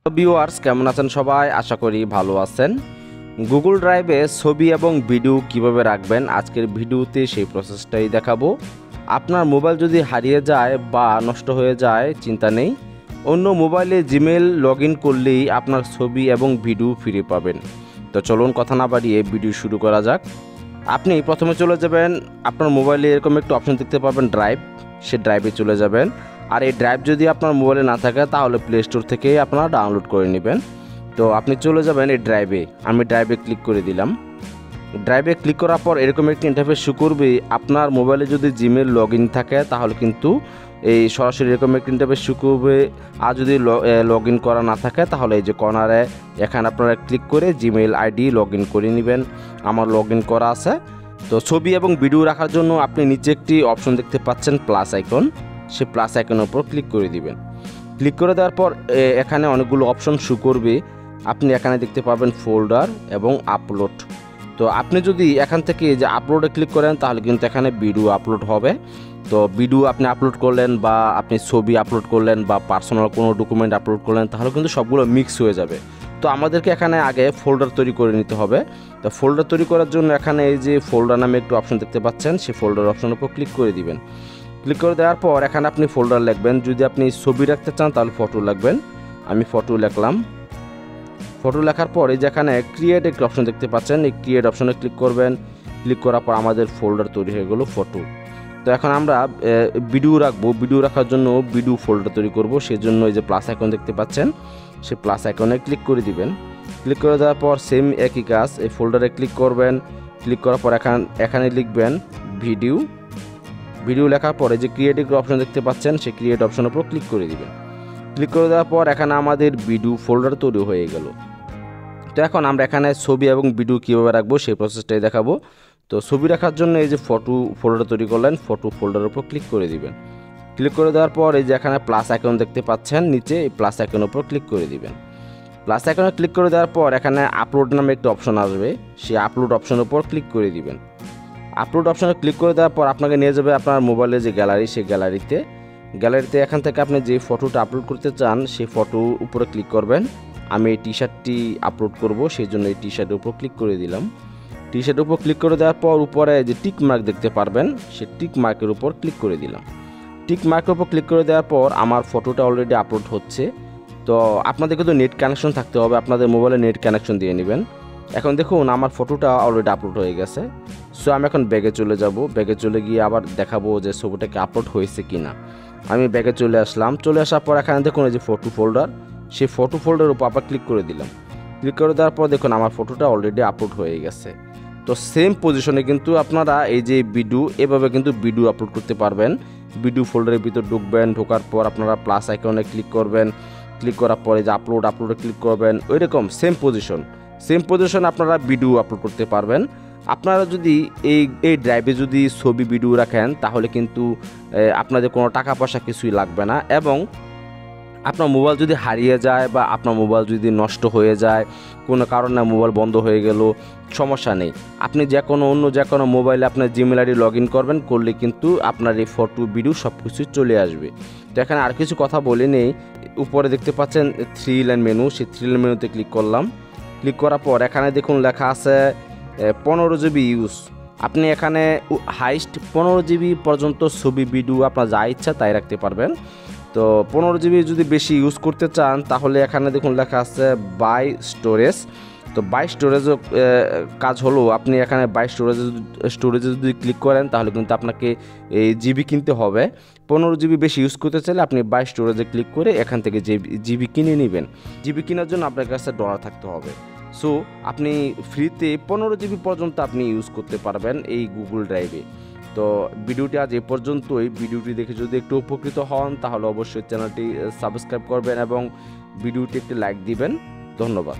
Viewers কেমন আছেন সবাই? আশা করি ভালো আছেন। গুগল ড্রাইভে ছবি এবং ভিডিও কিভাবে রাখবেন আজকের ভিডিওতে সেই প্রসেসটাই দেখাবো। আপনার মোবাইল যদি হারিয়ে যায় বা নষ্ট হয়ে যায় চিন্তা নেই, অন্য মোবাইলে জিমেল লগ ইন করলেই আপনার ছবি এবং ভিডিও ফিরে পাবেন। তো চলুন কথা না বাড়িয়ে ভিডিও শুরু করা যাক। আপনি প্রথমে চলে যাবেন, আপনার মোবাইলে এরকম একটা অপশন দেখতে পাবেন ড্রাইভ, সে ড্রাইভে চলে যাবেন। আর এই ড্রাইভ যদি আপনার মোবাইলে না থাকে তাহলে প্লে স্টোর থেকে আপনারা ডাউনলোড করে নেবেন। তো আপনি চলে যাবেন এই ড্রাইভে, আমি ড্রাইভে ক্লিক করে দিলাম। ড্রাইভে ক্লিক করার পর এরকম একটি ইন্টারফেস শো করবে। আপনার মোবাইলে যদি জিমেল লগ ইন থাকে তাহলে কিন্তু এই সরাসরি এরকম একটি ইন্টারফেস শো করবে। আর যদি লগ ইন করা না থাকে তাহলে এই যে কর্নারে এখানে আপনারা ক্লিক করে জিমেল আইডি লগ ইন করে নেবেন। আমার লগ ইন করা আছে। তো ছবি এবং ভিডিও রাখার জন্য আপনি নিচে একটি অপশন দেখতে পাচ্ছেন প্লাস আইকন, সে প্লাস আইকনের উপর ক্লিক করে দিবেন। ক্লিক করে দেওয়ার পর এখানে অনেকগুলো অপশন শো করবে। আপনি এখানে দেখতে পাবেন ফোল্ডার এবং আপলোড। তো আপনি যদি এখান থেকে যে আপলোডে ক্লিক করেন তাহলে কিন্তু এখানে ভিডিও আপলোড হবে। তো ভিডিও আপনি আপলোড করলেন বা আপনি ছবি আপলোড করলেন বা পার্সোনাল কোনো ডকুমেন্ট আপলোড করলেন তাহলে কিন্তু সবগুলো মিক্স হয়ে যাবে। তো আমাদেরকে এখানে আগে ফোল্ডার তৈরি করে নিতে হবে। তো ফোল্ডার তৈরি করার জন্য এখানে এই যে ফোল্ডার নামে একটু অপশন দেখতে পাচ্ছেন, সেই ফোল্ডার অপশনের উপর ক্লিক করে দিবেন। ক্লিক করে দেওয়ার পর এখানে আপনি ফোল্ডার লিখবেন। যদি আপনি ছবি রাখতে চান তাহলে ফটো লিখবেন। আমি ফটো লিখলাম। ফটো লেখার পর এই যেখানে ক্রিয়েট একটি অপশন দেখতে পাচ্ছেন, এই ক্রিয়েট অপশনে ক্লিক করবেন। ক্লিক করার পর আমাদের ফোল্ডার তৈরি হয়ে গেল ফটো। তো এখন আমরা ভিডিও রাখবো। ভিডিও রাখার জন্য ভিডিও ফোল্ডার তৈরি করব। সেজন্য এই যে প্লাস আইকন দেখতে পাচ্ছেন, সেই প্লাস আইকনে ক্লিক করে দিবেন। ক্লিক করে দেওয়ার পর সেম একই কাজ, এই ফোল্ডারে ক্লিক করবেন। ক্লিক করার পর এখানে লিখবেন ভিডিও। ভিডিও লেখার পরে যে ক্রিয়েট একটি অপশন দেখতে পাচ্ছেন, সেই ক্রিয়েট অপশনের উপর ক্লিক করে দিবেন। ক্লিক করে দেওয়ার পর এখানে আমাদের ভিডিও ফোল্ডার তৈরি হয়ে গেল। তো এখন আমরা এখানে ছবি এবং ভিডিও কীভাবে রাখবো সেই প্রসেসটাই দেখাবো। তো ছবি রাখার জন্য এই যে ফটো ফোল্ডার তৈরি করলেন, ফটো ফোল্ডারের উপর ক্লিক করে দিবেন। ক্লিক করে দেওয়ার পর এই যে এখানে প্লাস আইকন দেখতে পাচ্ছেন নিচে, এই প্লাস আইকনের উপর ক্লিক করে দিবেন। প্লাস আইকনে ক্লিক করে দেওয়ার পর এখানে আপলোড নামে একটা অপশন আসবে, সেই আপলোড অপশনের উপর ক্লিক করে দিবেন। আপলোড অপশনে ক্লিক করে দেওয়ার পর আপনাকে নিয়ে যাবে আপনার মোবাইলে যে গ্যালারি, সেই গ্যালারিতে এখান থেকে আপনি যে ফটোটা আপলোড করতে চান সেই ফটোর উপরে ক্লিক করবেন। আমি এই টি শার্টটি আপলোড করব, সেই জন্য এই টি শার্টের উপর ক্লিক করে দিলাম। টি শার্টের উপর ক্লিক করে দেওয়ার পর উপরে যে টিক মার্ক দেখতে পারবেন, সেই টিক মার্কের উপর ক্লিক করে দিলাম। টিক মার্কের উপর ক্লিক করে দেওয়ার পর আমার ফটোটা অলরেডি আপলোড হচ্ছে। তো আপনাদের কিন্তু নেট কানেকশন থাকতে হবে, আপনাদের মোবাইলে নেট কানেকশন দিয়ে নেবেন। এখন দেখুন আমার ফটোটা অলরেডি আপলোড হয়ে গেছে। সো আমি এখন ব্যাগে চলে যাব। ব্যাগে চলে গিয়ে আবার দেখাবো যে ছবিটাকে আপলোড হয়েছে কিনা। আমি ব্যাগে চলে আসলাম। চলে আসার পর এখানে দেখুন এই যে ফটো ফোল্ডার, সেই ফটো ফোল্ডারের উপর আবার ক্লিক করে দিলাম। ক্লিক করে দেওয়ার পর দেখুন আমার ফটোটা অলরেডি আপলোড হয়ে গেছে। তো সেম পজিশনে কিন্তু আপনারা এই যে ভিডিও, এভাবে কিন্তু ভিডিও আপলোড করতে পারবেন। ভিডিও ফোল্ডারের ভিতর ঢুকবেন, ঢোকার পর আপনারা প্লাস আইকনে ক্লিক করবেন। ক্লিক করার পরে যে আপলোডে ক্লিক করবেন, ওইরকম সেম পজিশন আপনারা ভিডিও আপলোড করতে পারবেন। আপনারা যদি এই ড্রাইভে যদি ছবি ভিডিও রাখেন তাহলে কিন্তু আপনাদের কোনো টাকা পয়সা কিছুই লাগবে না। এবং আপনার মোবাইল যদি হারিয়ে যায় বা আপনার মোবাইল যদি নষ্ট হয়ে যায়, কোনো কারণে মোবাইল বন্ধ হয়ে গেল, সমস্যা নেই। আপনি অন্য যে কোনো মোবাইলে আপনার জিমেল আইডি লগ ইন করলে কিন্তু আপনার এই ফটো ভিডিও সব কিছুই চলে আসবে। তো এখানে আর কিছু কথা বলে নেই। উপরে দেখতে পাচ্ছেন 3 লাইন মেনু, সেই 3 লাইন মেনুতে ক্লিক করলাম। ক্লিক করার পর এখানে দেখুন লেখা আছে 15 জিবি ইউজ। আপনি এখানে হাইস্ট 15 জিবি পর্যন্ত ছবি ভিডিও আপনার যা ইচ্ছা তাই রাখতে পারবেন। তো 15 জিবি যদি বেশি ইউজ করতে চান তাহলে এখানে দেখুন লেখা আছে বাই স্টোরেজ। তো বাই স্টোরেজ কাজ হলো, আপনি এখানে বাই স্টোরেজে যদি ক্লিক করেন তাহলে কিন্তু আপনাকে এই জিবি কিনতে হবে। 15 জিবি বেশি ইউজ করতে চাইলে আপনি বাই স্টোরেজে ক্লিক করে এখান থেকে জিবি কিনে নেবেন। জিবি কেনার জন্য আপনার কাছে ডলার থাকতে হবে। সো আপনি ফ্রিতে 15 জিবি পর্যন্ত আপনি ইউজ করতে পারবেন এই গুগল ড্রাইভে। তো ভিডিওটি আজ এ পর্যন্তই। ভিডিওটি দেখে যদি একটু উপকৃত হন তাহলে অবশ্যই চ্যানেলটি সাবস্ক্রাইব করবেন এবং ভিডিওটি একটি লাইক দিবেন। ধন্যবাদ।